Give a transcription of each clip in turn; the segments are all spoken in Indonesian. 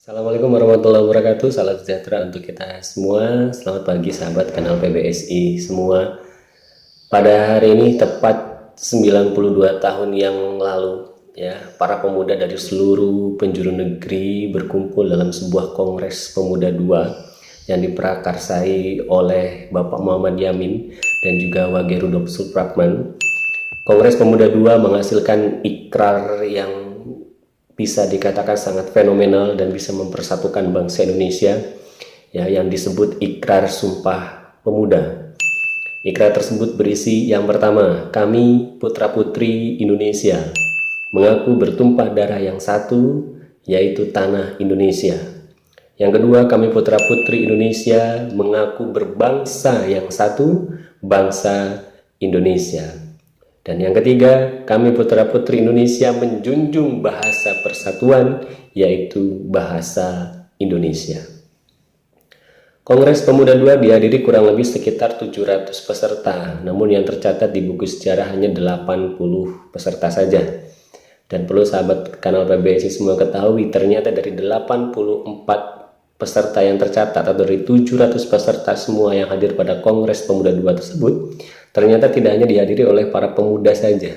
Assalamualaikum warahmatullahi wabarakatuh. Salam sejahtera untuk kita semua. Selamat pagi sahabat kanal PBSI semua. Pada hari ini tepat 92 tahun yang lalu ya, para pemuda dari seluruh penjuru negeri berkumpul dalam sebuah Kongres Pemuda II yang diprakarsai oleh Bapak Muhammad Yamin dan juga Wage Rudolf Supratman. Kongres Pemuda II menghasilkan ikrar yang bisa dikatakan sangat fenomenal dan bisa mempersatukan bangsa Indonesia ya, yang disebut Ikrar Sumpah Pemuda. Ikrar tersebut berisi yang pertama, kami putra-putri Indonesia mengaku bertumpah darah yang satu, yaitu tanah Indonesia. Yang kedua, kami putra-putri Indonesia mengaku berbangsa yang satu, bangsa Indonesia. Dan yang ketiga, kami putra-putri Indonesia menjunjung bahasa persatuan, yaitu bahasa Indonesia. Kongres Pemuda II dihadiri kurang lebih sekitar 700 peserta, namun yang tercatat di buku sejarah hanya 80 peserta saja. Dan perlu sahabat kanal PBSI semua ketahui, ternyata dari 84 peserta yang tercatat atau dari 700 peserta semua yang hadir pada Kongres Pemuda II tersebut, ternyata tidak hanya dihadiri oleh para pemuda saja,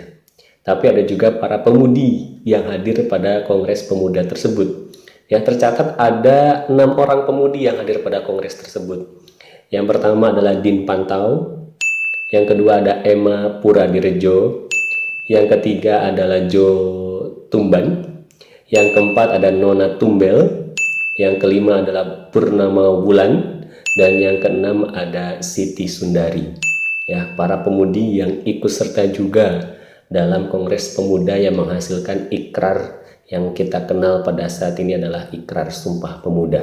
tapi ada juga para pemudi yang hadir pada Kongres Pemuda tersebut. Yang tercatat ada 6 orang pemudi yang hadir pada kongres tersebut. Yang pertama adalah Din Pantau, yang kedua ada Emma Puradirejo, yang ketiga adalah Jo Tumban, yang keempat ada Nona Tumbel, yang kelima adalah Purnama Wulan, dan yang keenam ada Siti Sundari. Ya, para pemudi yang ikut serta juga dalam Kongres Pemuda yang menghasilkan ikrar yang kita kenal pada saat ini adalah Ikrar Sumpah Pemuda.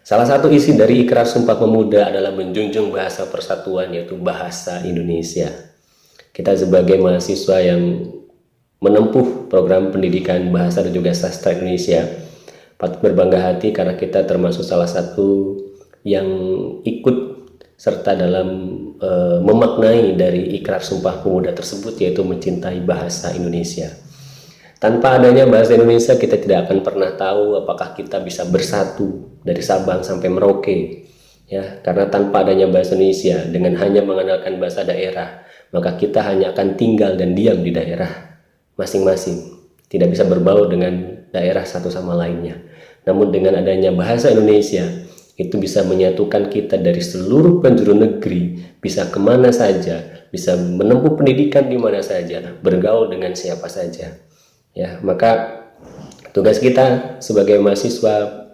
Salah satu isi dari Ikrar Sumpah Pemuda adalah menjunjung bahasa persatuan, yaitu bahasa Indonesia. Kita sebagai mahasiswa yang menempuh program pendidikan bahasa dan juga sastra Indonesia patut berbangga hati karena kita termasuk salah satu yang ikut serta dalam memaknai dari Ikrar Sumpah Pemuda tersebut, yaitu mencintai bahasa Indonesia. Tanpa adanya bahasa Indonesia, kita tidak akan pernah tahu apakah kita bisa bersatu dari Sabang sampai Merauke. Ya, karena tanpa adanya bahasa Indonesia, dengan hanya mengandalkan bahasa daerah, maka kita hanya akan tinggal dan diam di daerah masing-masing, tidak bisa berbaur dengan daerah satu sama lainnya. Namun dengan adanya bahasa Indonesia, itu bisa menyatukan kita dari seluruh penjuru negeri, bisa kemana saja, bisa menempuh pendidikan di mana saja, bergaul dengan siapa saja. Ya, maka tugas kita sebagai mahasiswa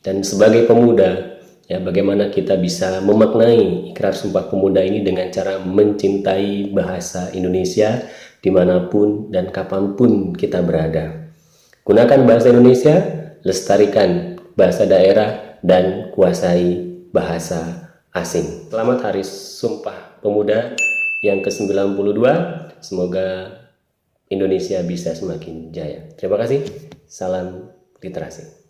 dan sebagai pemuda, ya, bagaimana kita bisa memaknai Ikrar Sumpah Pemuda ini dengan cara mencintai bahasa Indonesia dimanapun dan kapanpun kita berada. Gunakan bahasa Indonesia, lestarikan bahasa daerah, dan kuasai bahasa asing. Selamat Hari Sumpah Pemuda yang ke-92. Semoga Indonesia bisa semakin jaya. Terima kasih. Salam literasi.